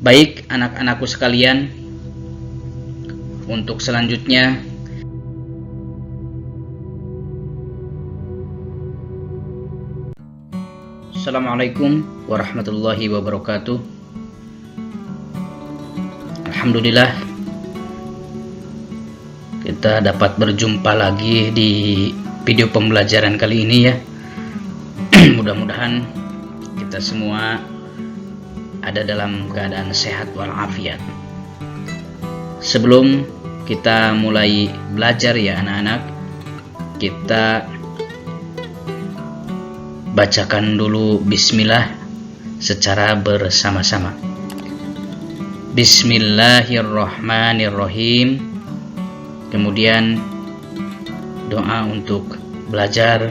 Baik anak-anakku sekalian, untuk selanjutnya Assalamualaikum warahmatullahi wabarakatuh. Alhamdulillah kita dapat berjumpa lagi di video pembelajaran kali ini ya. Mudah-mudahan kita semua ada dalam keadaan sehat walafiat. Sebelum kita mulai belajar ya anak-anak, kita bacakan dulu bismillah secara bersama-sama. Bismillahirrahmanirrahim. Kemudian doa untuk belajar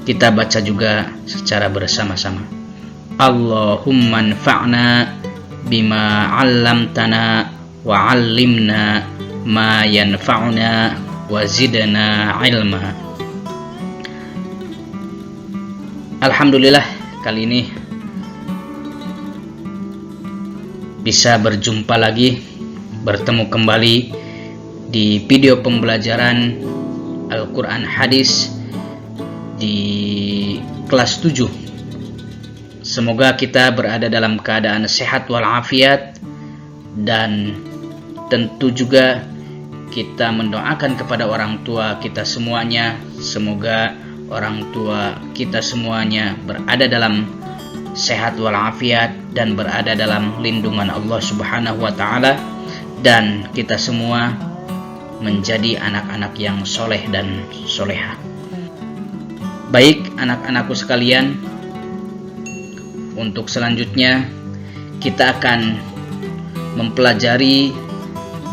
kita baca juga secara bersama-sama. Allahumma anfa'na bima 'allamtana wa 'allimna ma yanfa'una wa zidna ilma. Alhamdulillah kali ini bisa berjumpa lagi, bertemu kembali di video pembelajaran Al-Quran Hadis di kelas 7. Semoga kita berada dalam keadaan sehat walafiat, dan tentu juga kita mendoakan kepada orang tua kita semuanya, semoga orang tua kita semuanya berada dalam sehat walafiat dan berada dalam lindungan Allah Subhanahu wa taala, dan kita semua menjadi anak-anak yang soleh dan soleha. Baik anak-anakku sekalian, untuk selanjutnya kita akan mempelajari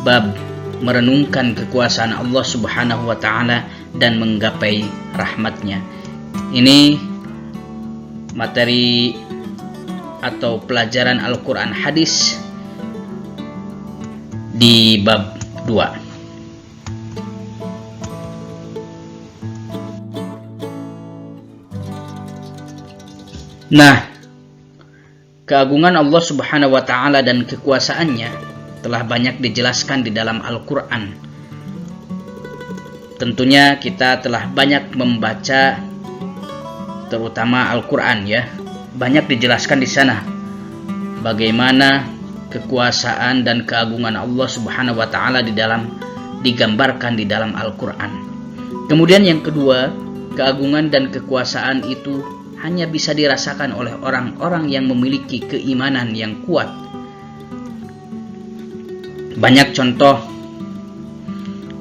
bab merenungkan kekuasaan Allah Subhanahu wa taala dan menggapai rahmatnya. Ini materi atau pelajaran Al-Quran Hadis di bab 2. Nah, keagungan Allah Subhanahu wa taala dan kekuasaannya telah banyak dijelaskan di dalam Al-Quran. Tentunya kita telah banyak membaca terutama Al-Quran ya. Banyak dijelaskan di sana bagaimana kekuasaan dan keagungan Allah Subhanahu wa taala digambarkan di dalam Al-Quran. Kemudian yang kedua, keagungan dan kekuasaan itu hanya bisa dirasakan oleh orang-orang yang memiliki keimanan yang kuat. Banyak contoh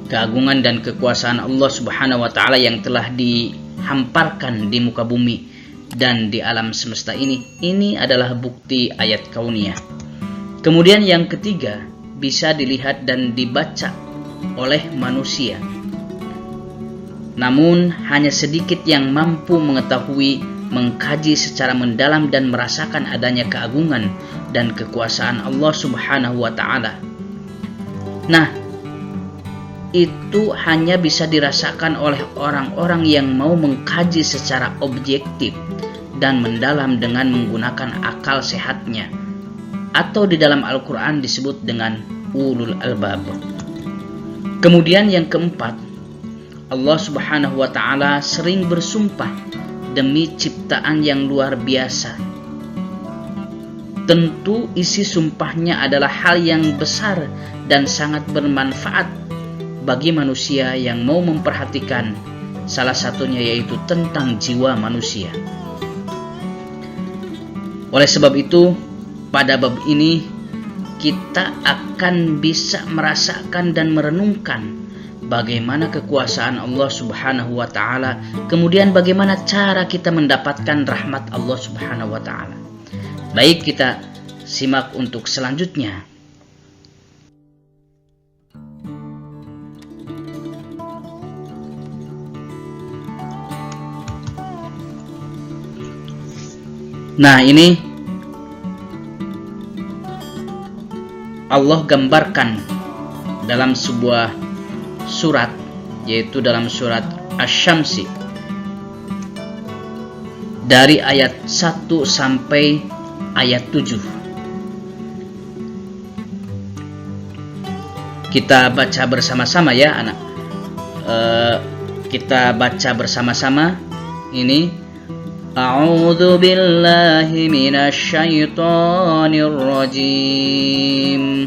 keagungan dan kekuasaan Allah Subhanahu wa taala yang telah dihamparkan di muka bumi dan di alam semesta ini. Ini adalah bukti ayat kauniyah. Kemudian yang ketiga, bisa dilihat dan dibaca oleh manusia. Namun hanya sedikit yang mampu mengetahui, mengkaji secara mendalam dan merasakan adanya keagungan dan kekuasaan Allah Subhanahu wa taala. Nah, itu hanya bisa dirasakan oleh orang-orang yang mau mengkaji secara objektif dan mendalam dengan menggunakan akal sehatnya, atau di dalam Al-Quran disebut dengan ulul albab. Kemudian yang keempat, Allah Subhanahu wa taala sering bersumpah demi ciptaan yang luar biasa. Tentu isi sumpahnya adalah hal yang besar dan sangat bermanfaat bagi manusia yang mau memperhatikan, salah satunya yaitu tentang jiwa manusia. Oleh sebab itu, pada bab ini kita akan bisa merasakan dan merenungkan bagaimana kekuasaan Allah Subhanahu wa taala, kemudian bagaimana cara kita mendapatkan rahmat Allah Subhanahu wa taala. Baik, kita simak untuk selanjutnya. Nah, ini Allah gambarkan dalam sebuah surat, yaitu dalam surat Asy-Syamsi dari ayat 1 sampai ayat 7. Kita baca bersama-sama ya anak. Kita baca bersama-sama ini. A'udzu billahi minasyaitonir rajim.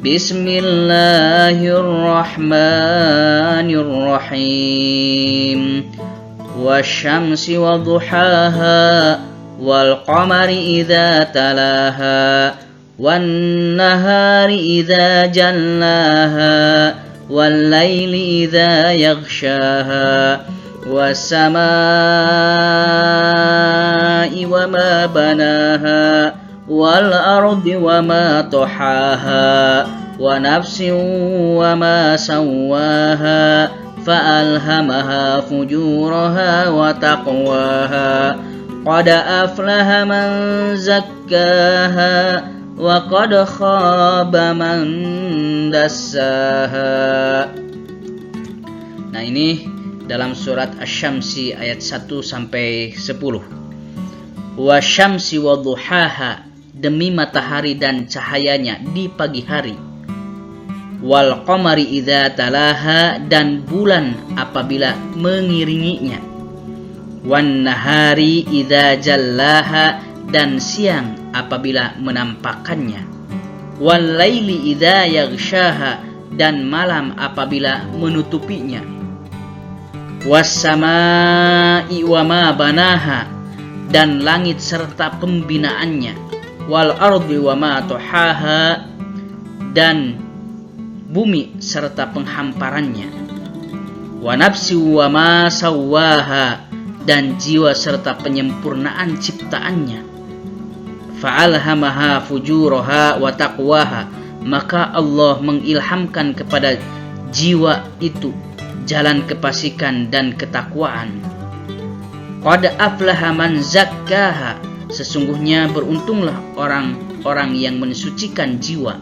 Bismillahirrahmanirrahim. Wasyamsi wadduhaha wal qamari idza talaha wan nahari idza jallaha wal laili idza yaghshaha was-samaa'i wa ma banaha wal ardi wa ma tahaha wa nafsin wa ma sawwaha fa'alhamaha fujuraha wa taqwaha qad aflaha man zakkaha wa qad khaba man dassaha. Nah, ini dalam surat Asy-Syamsi ayat 1 sampai 10. Wasyamsi wadduhaha, demi matahari dan cahayanya di pagi hari. Wal qamari idza talaha, dan bulan apabila mengiringinya. Wan nahari idza jallaha, dan siang apabila menampakkannya. Wal laili idza yaghshaha, dan malam apabila menutupinya. Was-samaa'i wa ma banaha, dan langit serta pembinaannya. Wal ardi wa ma tahaha, dan bumi serta penghamparannya. Wa nafsi wa ma sawwaha, dan jiwa serta penyempurnaan ciptaannya. Fa'alhamaha fujuraha wa taqwaha, maka Allah mengilhamkan kepada jiwa itu jalan kefasikan dan ketakwaan. Qad aflaha man zakkaha, sesungguhnya beruntunglah orang-orang yang mensucikan jiwa.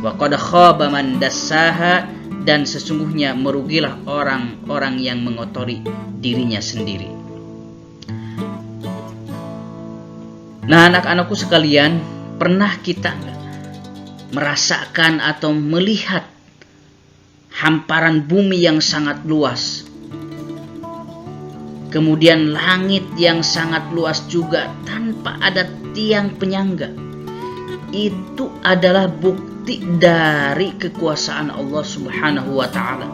Wa qad khaba man dassaha, dan sesungguhnya merugilah orang-orang yang mengotori dirinya sendiri. Nah, anak-anakku sekalian, pernah kita merasakan atau melihat hamparan bumi yang sangat luas, kemudian langit yang sangat luas juga tanpa ada tiang penyangga? Itu adalah bukti dari kekuasaan Allah Subhanahu wa ta'ala.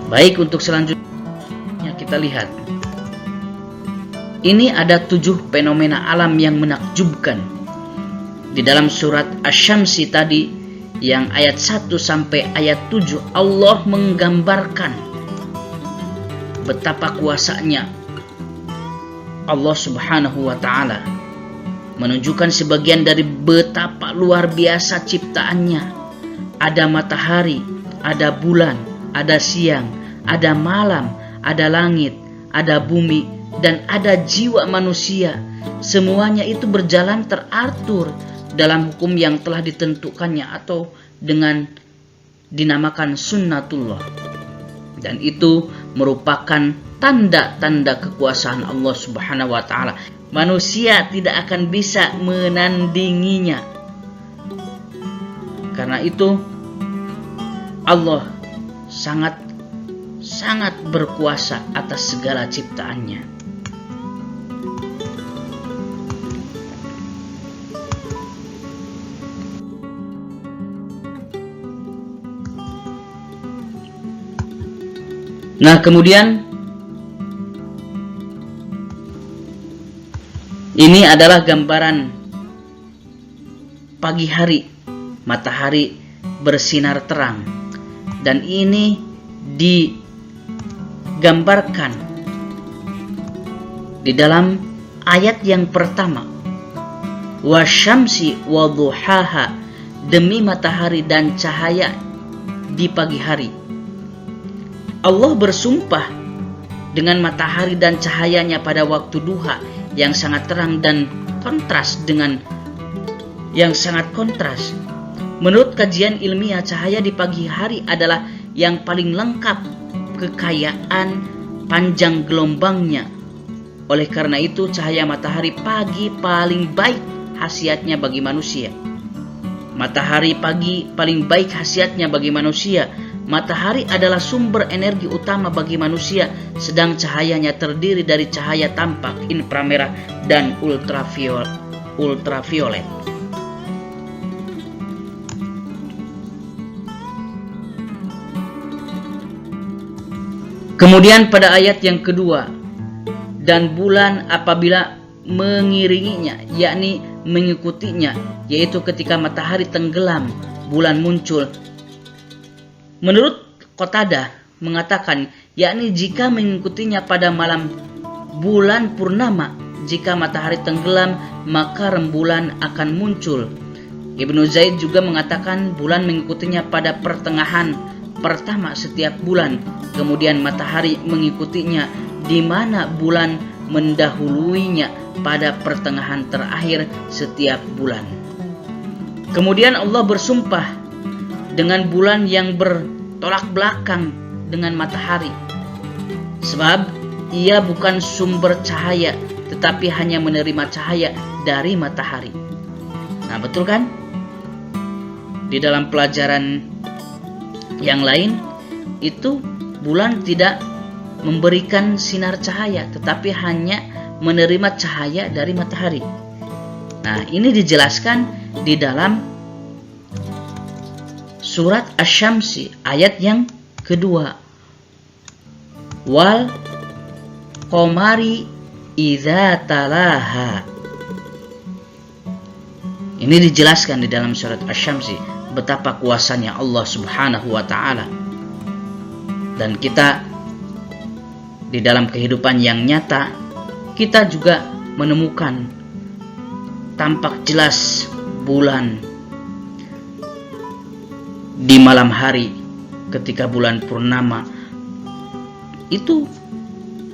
Baik, untuk selanjutnya kita lihat. Ini ada 7 fenomena alam yang menakjubkan. Di dalam surat Asy-Syamsi tadi yang ayat 1 sampai ayat 7, Allah menggambarkan betapa kuasanya Allah Subhanahu wa ta'ala, menunjukkan sebagian dari betapa luar biasa ciptaannya. Ada matahari, ada bulan, ada siang, ada malam, ada langit, ada bumi, dan ada jiwa manusia. Semuanya itu berjalan teratur dalam hukum yang telah ditentukannya, atau dengan dinamakan sunnatullah. Dan itu merupakan tanda-tanda kekuasaan Allah Subhanahu wa ta'ala. Manusia tidak akan bisa menandinginya. Karena itu Allah sangat berkuasa atas segala ciptaannya. Nah, kemudian ini adalah gambaran pagi hari, matahari bersinar terang, dan ini digambarkan di dalam ayat yang pertama. Wasyamsi wadduhaha, demi matahari dan cahaya di pagi hari. Allah bersumpah dengan matahari dan cahayanya pada waktu duha yang sangat terang dan kontras dengan yang sangat kontras. Menurut kajian ilmiah, cahaya di pagi hari adalah yang paling lengkap kekayaan panjang gelombangnya. Oleh karena itu, cahaya matahari pagi paling baik khasiatnya bagi manusia. Matahari pagi paling baik khasiatnya bagi manusia. Matahari adalah sumber energi utama bagi manusia, sedang cahayanya terdiri dari cahaya tampak, inframerah, dan ultraviolet. Kemudian pada ayat yang kedua, dan bulan apabila mengiringinya, yakni mengikutinya, yaitu ketika matahari tenggelam, bulan muncul. Menurut Qatadah mengatakan, yakni jika mengikutinya pada malam bulan purnama, jika matahari tenggelam maka rembulan akan muncul. Ibnu Zaid juga mengatakan bulan mengikutinya pada pertengahan pertama setiap bulan, kemudian matahari mengikutinya, di mana bulan mendahuluinya pada pertengahan terakhir setiap bulan. Kemudian Allah bersumpah dengan bulan yang bertolak belakang dengan matahari, sebab ia bukan sumber cahaya, tetapi hanya menerima cahaya dari matahari. Nah, betul kan? Di dalam pelajaran yang lain itu bulan tidak memberikan sinar cahaya, tetapi hanya menerima cahaya dari matahari. Nah, ini dijelaskan di dalam surat Asy-Syamsi ayat yang kedua. Wal qamari idza talaha. Ini dijelaskan di dalam surat Asy-Syamsi betapa kuasanya Allah Subhanahu wa taala. Dan kita di dalam kehidupan yang nyata, kita juga menemukan tampak jelas bulan di malam hari ketika bulan purnama. Itu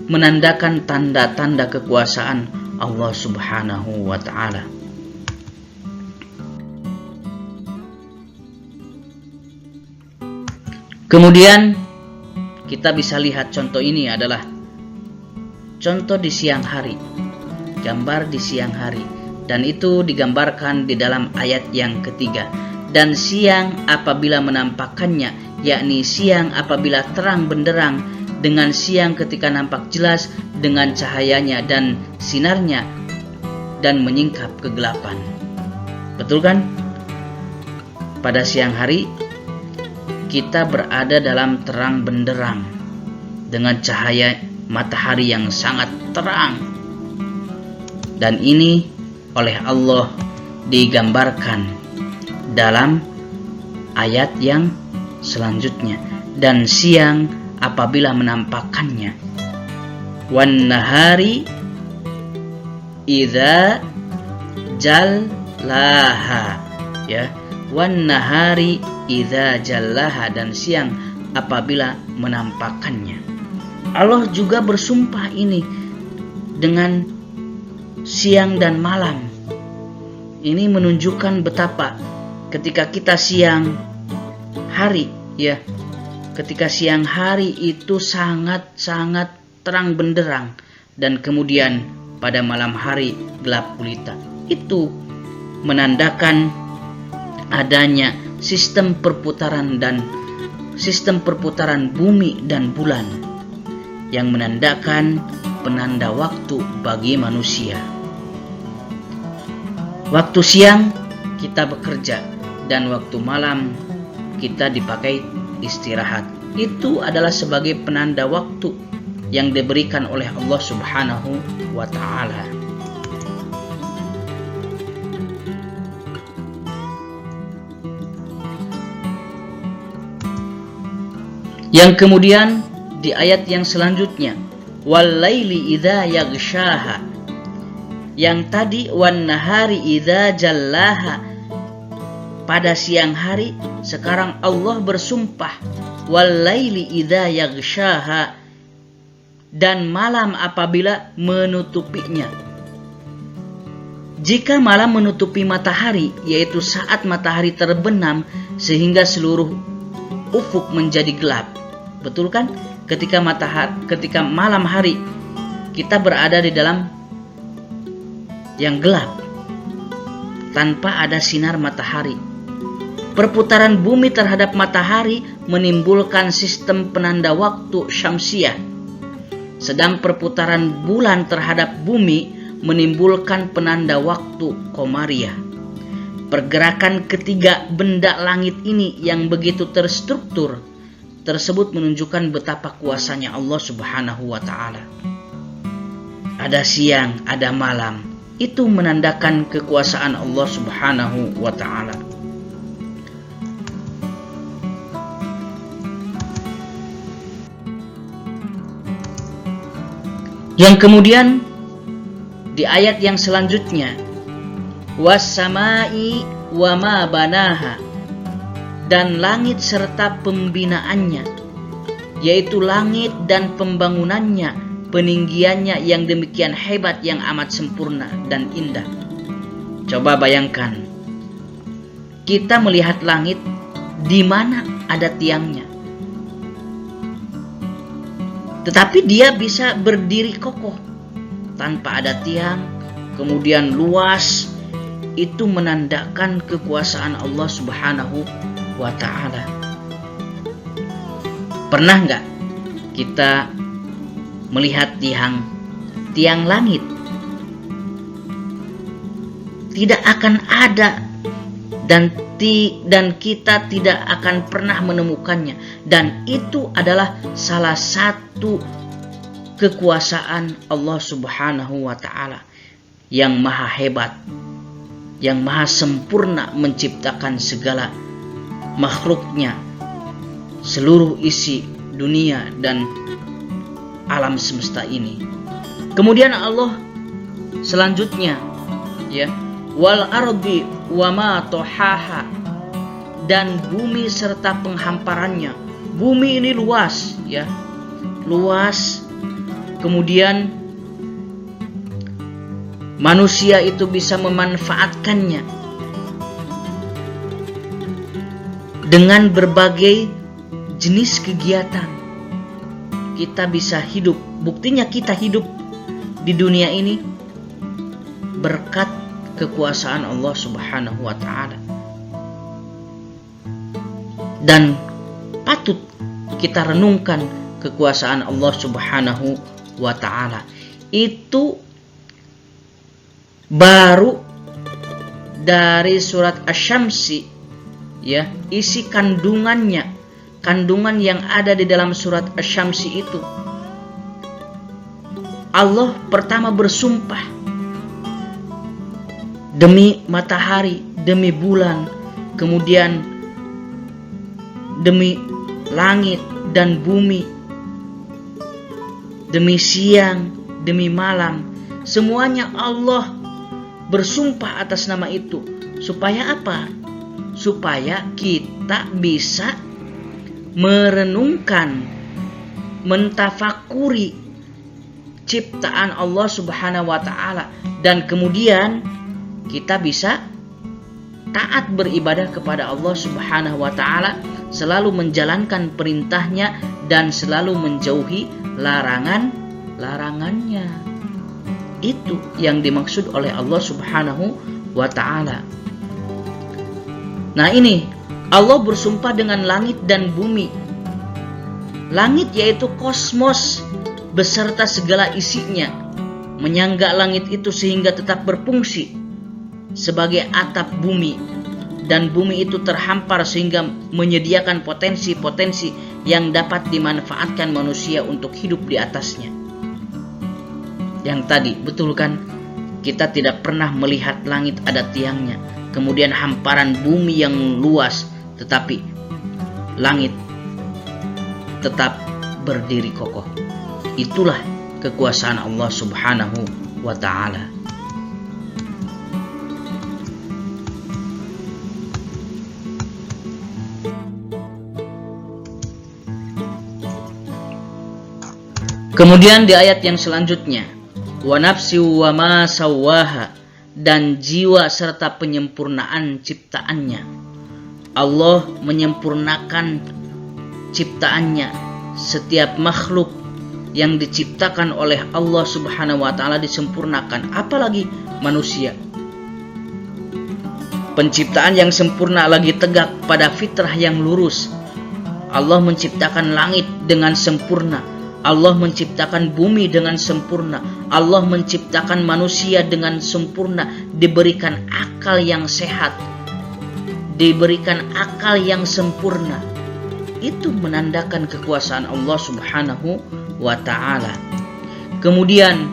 menandakan tanda-tanda kekuasaan Allah Subhanahu wa taala. Kemudian kita bisa lihat contoh ini adalah contoh di siang hari, gambar di siang hari, dan itu digambarkan di dalam ayat yang ketiga. Dan siang apabila menampakkannya, yakni siang apabila terang benderang, dengan siang ketika nampak jelas dengan cahayanya dan sinarnya dan menyingkap kegelapan. Betul kan? Pada siang hari kita berada dalam terang benderang dengan cahaya matahari yang sangat terang, dan ini oleh Allah digambarkan dalam ayat yang selanjutnya. Dan siang apabila menampakkannya, wan nahari idza jallaha, ya, wan nahari idza jallaha, dan siang apabila menampakkannya. Allah juga bersumpah ini dengan siang dan malam. Ini menunjukkan betapa ketika kita siang hari, ya, ketika siang hari itu sangat-sangat terang benderang, dan kemudian pada malam hari gelap gulita. Itu menandakan adanya sistem perputaran bumi dan bulan yang menandakan penanda waktu bagi manusia. Waktu siang kita bekerja dan waktu malam kita dipakai istirahat. Itu adalah sebagai penanda waktu yang diberikan oleh Allah Subhanahu wa taala. Yang kemudian di ayat yang selanjutnya, wal laili idza yaghshaha. Yang tadi wan nahari idza jallaha, pada siang hari. Sekarang Allah bersumpah wal laili idza yaghshaha, dan malam apabila menutupinya. Jika malam menutupi matahari, yaitu saat matahari terbenam sehingga seluruh ufuk menjadi gelap. Betul kan? Ketika malam hari kita berada di dalam yang gelap tanpa ada sinar matahari. Perputaran bumi terhadap matahari menimbulkan sistem penanda waktu syamsiah, sedang perputaran bulan terhadap bumi menimbulkan penanda waktu komariah. Pergerakan ketiga benda langit ini yang begitu terstruktur tersebut menunjukkan betapa kuasanya Allah Subhanahu wa Ta'ala. Ada siang, ada malam. Itu menandakan kekuasaan Allah Subhanahu wa Ta'ala. Yang kemudian di ayat yang selanjutnya, was-samai wa ma banaha, dan langit serta pembinaannya, yaitu langit dan pembangunannya, peninggiannya yang demikian hebat, yang amat sempurna dan indah. Coba bayangkan, kita melihat langit di mana ada tiangnya, tetapi dia bisa berdiri kokoh tanpa ada tiang, kemudian luas. Itu menandakan kekuasaan Allah Subhanahu wa Ta'ala. Pernah nggak kita melihat tiang langit? Tidak akan ada, dan kita tidak akan pernah menemukannya. Dan itu adalah salah satu kekuasaan Allah Subhanahu wa Ta'ala yang maha hebat, yang maha sempurna menciptakan segala makhluknya, seluruh isi dunia dan alam semesta ini. Kemudian Allah selanjutnya, ya, wal ardi wa ma tohaha, dan bumi serta penghamparannya. Bumi ini luas, ya, luas. Kemudian manusia itu bisa memanfaatkannya dengan berbagai jenis kegiatan. Kita bisa hidup. Buktinya kita hidup di dunia ini berkat kekuasaan Allah Subhanahu wa Ta'ala. Dan patut kita renungkan kekuasaan Allah Subhanahu wa Ta'ala. Itu baru dari surat Asy-Syamsi, ya, isi kandungan yang ada di dalam surat Asy-Syamsi itu. Allah pertama bersumpah demi matahari, demi bulan, kemudian demi langit dan bumi, demi siang, demi malam. Semuanya Allah bersumpah atas nama itu. Supaya apa? Supaya kita bisa merenungkan, mentafakuri ciptaan Allah Subhanahu wa Ta'ala, dan kemudian kita bisa taat beribadah kepada Allah Subhanahu wa Ta'ala, selalu menjalankan perintahnya dan selalu menjauhi larangannya. Itu yang dimaksud oleh Allah Subhanahu wa Ta'ala. Nah, ini Allah bersumpah dengan langit dan bumi. Langit yaitu kosmos beserta segala isinya, menyangga langit itu sehingga tetap berfungsi sebagai atap bumi, dan bumi itu terhampar sehingga menyediakan potensi-potensi yang dapat dimanfaatkan manusia untuk hidup di atasnya. Yang tadi, betul kan? Kita tidak pernah melihat langit ada tiangnya, kemudian hamparan bumi yang luas, tetapi langit tetap berdiri kokoh. Itulah kekuasaan Allah Subhanahu wa Ta'ala. Kemudian di ayat yang selanjutnya, wa nafsi wa ma sawwaha, dan jiwa serta penyempurnaan ciptaannya. Allah menyempurnakan ciptaannya. Setiap makhluk yang diciptakan oleh Allah Subhanahu wa Ta'ala disempurnakan, apalagi manusia. penciptaan yang sempurna lagi tegak pada fitrah yang lurus. Allah menciptakan langit dengan sempurna, Allah menciptakan bumi dengan sempurna, Allah menciptakan manusia dengan sempurna, diberikan akal yang sehat, diberikan akal yang sempurna. Itu menandakan kekuasaan Allah Subhanahu wa ta'ala. Kemudian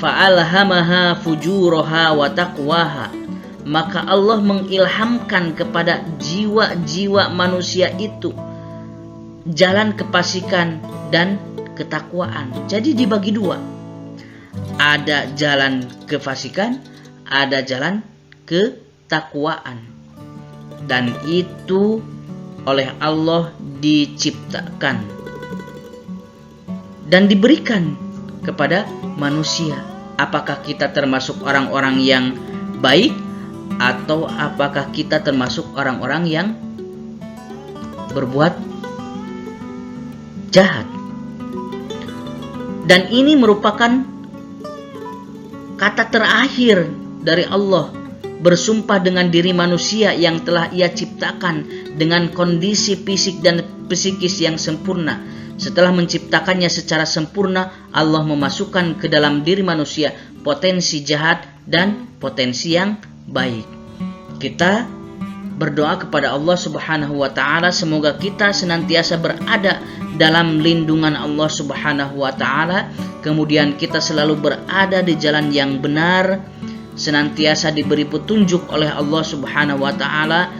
fa'alhamaha fujuraha wa taqwaha, maka Allah mengilhamkan kepada jiwa-jiwa manusia itu jalan kefasikan dan ketakwaan. Jadi dibagi dua. Ada jalan kefasikan, ada jalan ketakwaan. Dan itu oleh Allah diciptakan dan diberikan kepada manusia. Apakah kita termasuk orang-orang yang baik atau apakah kita termasuk orang-orang yang berbuat jahat? Dan ini merupakan kata terakhir dari Allah, bersumpah dengan diri manusia yang telah Ia ciptakan dengan kondisi fisik dan psikis yang sempurna. Setelah menciptakannya secara sempurna, Allah memasukkan ke dalam diri manusia potensi jahat dan potensi yang baik. Kita berdoa kepada Allah Subhanahu wa ta'ala, semoga kita senantiasa berada dalam lindungan Allah Subhanahu wa ta'ala, kemudian kita selalu berada di jalan yang benar, senantiasa diberi petunjuk oleh Allah Subhanahu wa ta'ala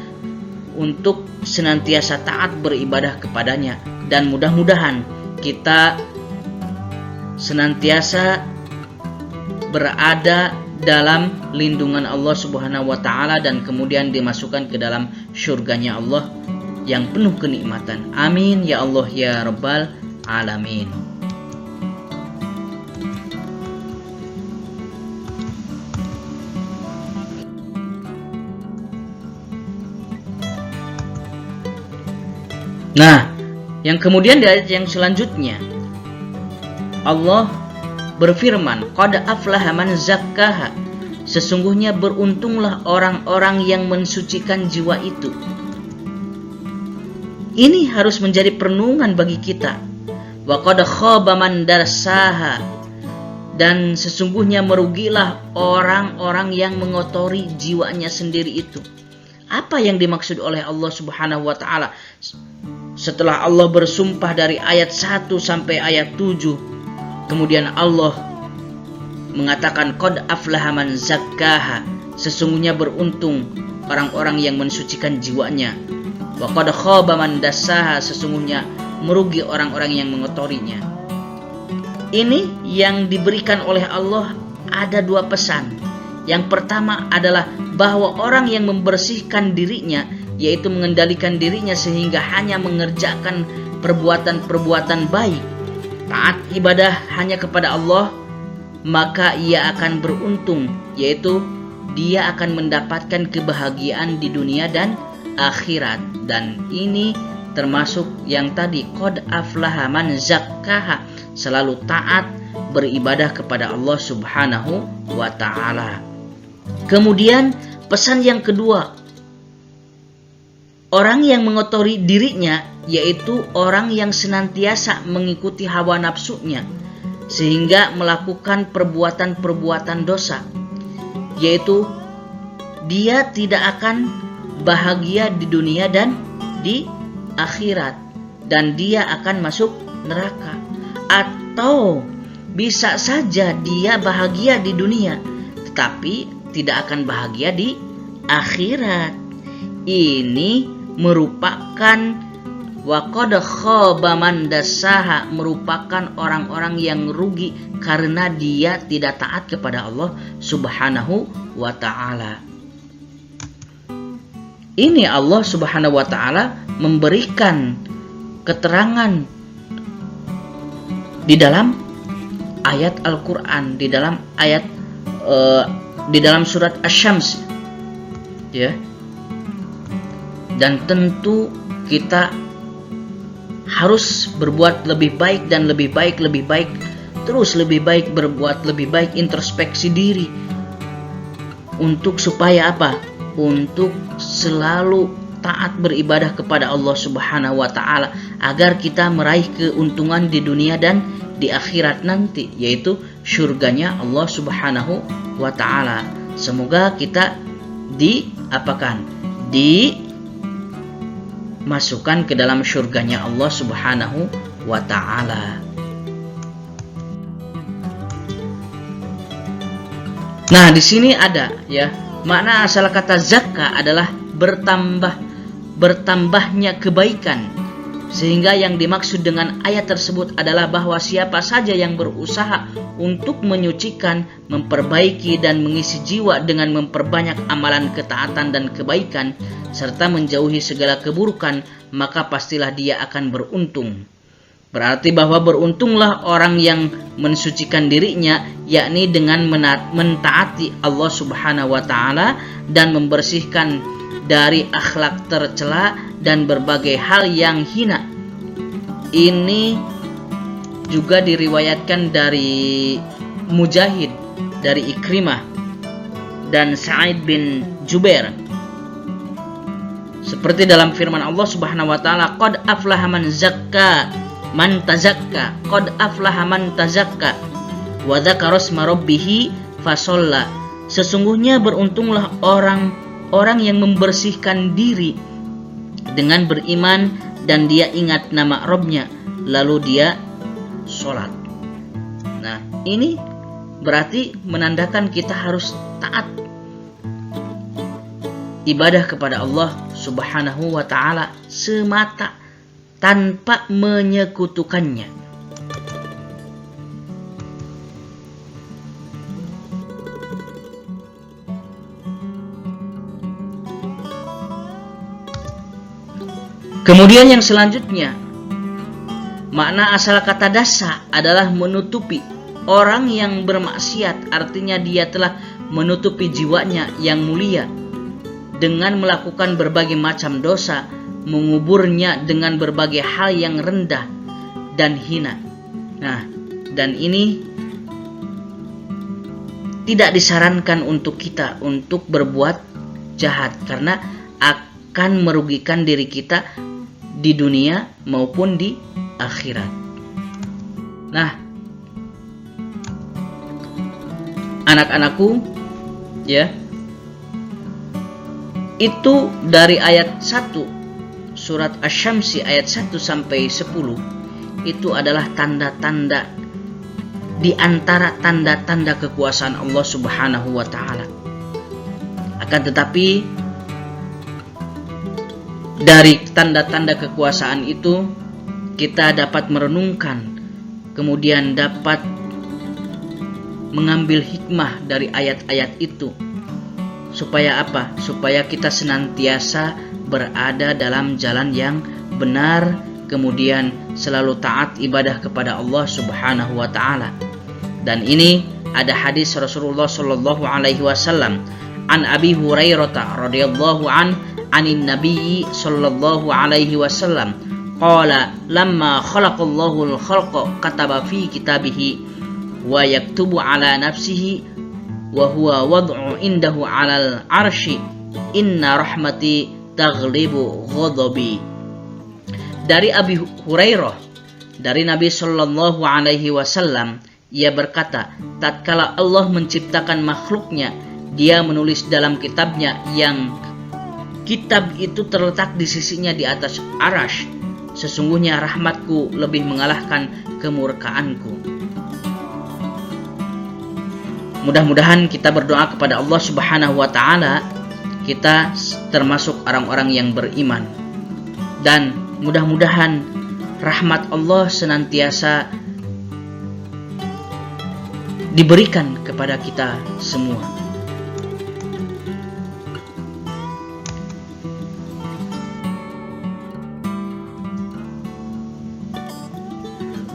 untuk senantiasa taat beribadah kepadanya. Dan mudah-mudahan kita senantiasa berada dalam lindungan Allah Subhanahu wa ta'ala dan kemudian dimasukkan ke dalam syurganya Allah yang penuh kenikmatan. Amin ya Allah ya Rabbal Alamin. Nah, yang kemudian di ayat yang selanjutnya Allah berfirman, qad aflaha man zakkaha, sesungguhnya beruntunglah orang-orang yang mensucikan jiwa itu. Ini harus menjadi perenungan bagi kita. Wa qad khaba man dassaha, dan sesungguhnya merugilah orang-orang yang mengotori jiwanya sendiri itu. Apa yang dimaksud oleh Allah Subhanahu wa ta'ala? Setelah Allah bersumpah dari ayat 1 sampai ayat 7, kemudian Allah mengatakan qad aflaha man zakkaha, sesungguhnya beruntung orang-orang yang mensucikan jiwanya. Wa qad khaba man dassaha, sesungguhnya merugi orang-orang yang mengotorinya. Ini yang diberikan oleh Allah ada dua pesan. Yang pertama adalah bahwa orang yang membersihkan dirinya, yaitu mengendalikan dirinya sehingga hanya mengerjakan perbuatan-perbuatan baik, taat ibadah hanya kepada Allah, maka ia akan beruntung, yaitu dia akan mendapatkan kebahagiaan di dunia dan akhirat. Dan ini termasuk yang tadi, qad aflaha man zakkaha, selalu taat beribadah kepada Allah Subhanahu wa ta'ala. Kemudian pesan yang kedua, orang yang mengotori dirinya, yaitu orang yang senantiasa mengikuti hawa nafsunya sehingga melakukan perbuatan-perbuatan dosa, yaitu dia tidak akan bahagia di dunia dan di akhirat, dan dia akan masuk neraka. Atau bisa saja dia bahagia di dunia tetapi tidak akan bahagia di akhirat. Ini merupakan wa qad khaba man dassaha, merupakan orang-orang yang rugi karena dia tidak taat kepada Allah Subhanahu wa ta'ala. Ini Allah Subhanahu wa ta'ala memberikan keterangan di dalam ayat Al-Qur'an, di dalam ayat di dalam surat Asy-Syams, ya. Dan tentu kita harus berbuat lebih baik dan lebih baik, terus lebih baik, berbuat lebih baik, introspeksi diri untuk supaya apa? untuk selalu taat beribadah kepada Allah Subhanahu wa taala agar kita meraih keuntungan di dunia dan di akhirat nanti, yaitu surganya Allah Subhanahu wa taala. Semoga kita dimasukkan ke dalam surganya Allah Subhanahu wa taala. Nah, di sini ada ya, makna asal kata zakka adalah bertambahnya kebaikan. Sehingga yang dimaksud dengan ayat tersebut adalah bahwa siapa saja yang berusaha untuk menyucikan, memperbaiki dan mengisi jiwa dengan memperbanyak amalan ketaatan dan kebaikan serta menjauhi segala keburukan, maka pastilah dia akan beruntung. Berarti bahwa beruntunglah orang yang mensucikan dirinya, yakni dengan mentaati Allah Subhanahu wa taala dan membersihkan dari akhlak tercela dan berbagai hal yang hina. Ini juga diriwayatkan dari Mujahid, dari Ikrimah dan Sa'id bin Jubair. Seperti dalam firman Allah Subhanahu wa taala, qad aflaha man tazakka, qad aflaha man tazakka wa dzakara isma rabbih fasalla. Sesungguhnya beruntunglah orang yang membersihkan diri dengan beriman dan dia ingat nama Rabb-Nya lalu dia sholat. Nah, ini berarti menandakan kita harus taat ibadah kepada Allah Subhanahu wa taala semata tanpa menyekutukannya. Kemudian yang selanjutnya, makna asal kata dasa adalah menutupi. Orang yang bermaksiat artinya dia telah menutupi jiwanya yang mulia dengan melakukan berbagai macam dosa, menguburnya dengan berbagai hal yang rendah dan hina. Nah, dan ini tidak disarankan untuk kita untuk berbuat jahat karena akan merugikan diri kita di dunia maupun di akhirat. Nah, anak-anakku, ya, itu dari ayat 1 surat Asy-Syamsi ayat 1 sampai 10 itu adalah tanda-tanda di antara tanda-tanda kekuasaan Allah Subhanahu wa taala. Akan tetapi dari tanda-tanda kekuasaan itu kita dapat merenungkan, kemudian dapat mengambil hikmah dari ayat-ayat itu. Supaya apa? Supaya kita senantiasa berada dalam jalan yang benar, kemudian selalu taat ibadah kepada Allah Subhanahu wa taala. Dan ini ada hadis Rasulullah sallallahu alaihi wasallam an Abi Hurairah radhiyallahu anin Nabi sallallahu alaihi wasallam qala lamma khalaqallahu al-khalqa kataba fi kitabihi wa yaktubu ala nafsihi wa huwa wad'u indahu 'alal 'arsy inna rahmati taghlibu ghadabi. Dari Abi Hurairah dari Nabi sallallahu alaihi wasallam, ia berkata, tatkala Allah menciptakan makhluknya, dia menulis dalam kitabnya yang kitab itu terletak di sisinya di atas arasy, sesungguhnya rahmatku lebih mengalahkan kemurkaanku. Mudah-mudahan kita berdoa kepada Allah Subhanahu wa taala, kita termasuk orang-orang yang beriman, dan mudah-mudahan rahmat Allah senantiasa diberikan kepada kita semua.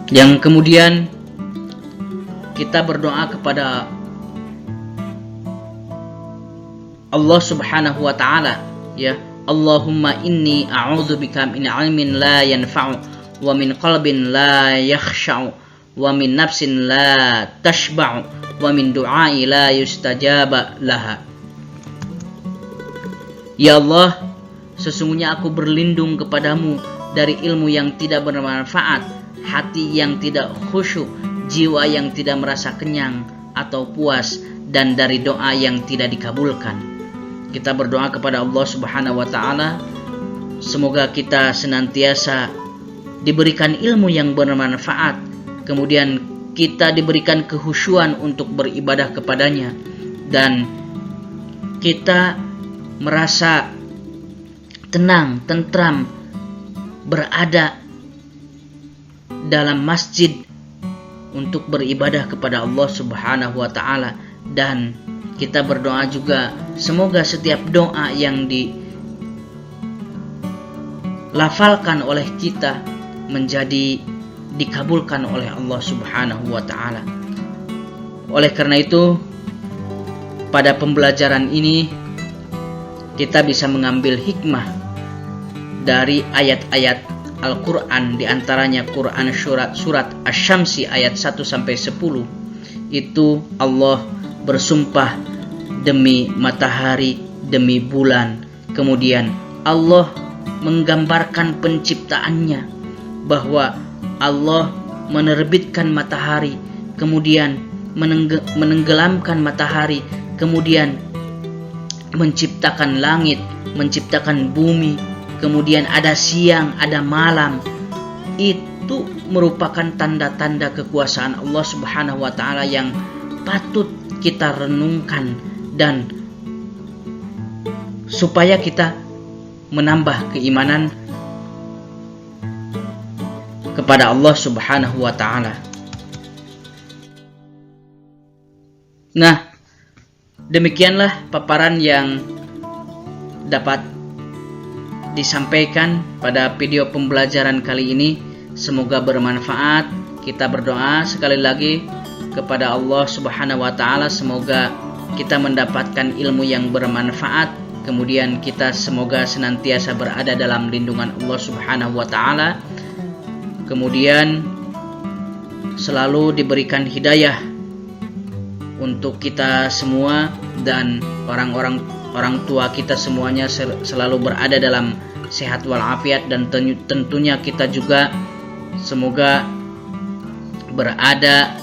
Yang kemudian kita berdoa kepada Allah Subhanahu wa taala, ya, Allahumma inni a'udzubika min 'ilmin la yanfa'u wa min qalbin la yakhsha'u wa min nafsin la tashba'u wa min du'ai la yustajaba laha. Ya Allah, sesungguhnya aku berlindung kepadamu dari ilmu yang tidak bermanfaat, hati yang tidak khusyuk, jiwa yang tidak merasa kenyang atau puas, dan dari doa yang tidak dikabulkan. Kita berdoa kepada Allah Subhanahu wa Ta'ala, semoga kita senantiasa diberikan ilmu yang bermanfaat, kemudian kita diberikan kekhusyuan untuk beribadah kepadanya, dan kita merasa tenang, tentram berada dalam masjid untuk beribadah kepada Allah Subhanahu wa Ta'ala. Dan kita berdoa juga semoga setiap doa yang dilafalkan oleh kita menjadi dikabulkan oleh Allah Subhanahu wa Ta'ala. Oleh karena itu, pada pembelajaran ini kita bisa mengambil hikmah dari ayat-ayat Al-Quran, diantaranya Quran surat Asy-Syamsi ayat 1-10. Itu Allah bersumpah demi matahari, demi bulan. Kemudian Allah menggambarkan penciptaannya, bahwa Allah menerbitkan matahari, kemudian menenggelamkan matahari, kemudian menciptakan langit, menciptakan bumi, kemudian ada siang, ada malam. Itu merupakan tanda-tanda kekuasaan Allah Subhanahu wa Ta'ala yang patut kita renungkan, dan supaya kita menambah keimanan kepada Allah Subhanahu wa Ta'ala. Nah, demikianlah paparan yang dapat disampaikan pada video pembelajaran kali ini. Semoga bermanfaat. Kita berdoa sekali lagi kepada Allah Subhanahu wa Ta'ala, semoga kita mendapatkan ilmu yang bermanfaat, kemudian kita semoga senantiasa berada dalam lindungan Allah Subhanahu wa Ta'ala, kemudian selalu diberikan hidayah untuk kita semua, dan orang tua kita semuanya selalu berada dalam sehat walafiat, dan tentunya kita juga semoga berada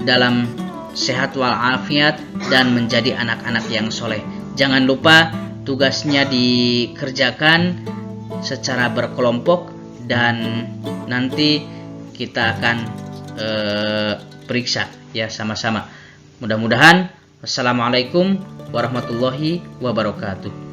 dalam sehat walafiat dan menjadi anak-anak yang soleh. Jangan lupa tugasnya dikerjakan secara berkelompok, dan nanti kita akan periksa ya sama-sama. Mudah-mudahan. Wassalamualaikum warahmatullahi wabarakatuh.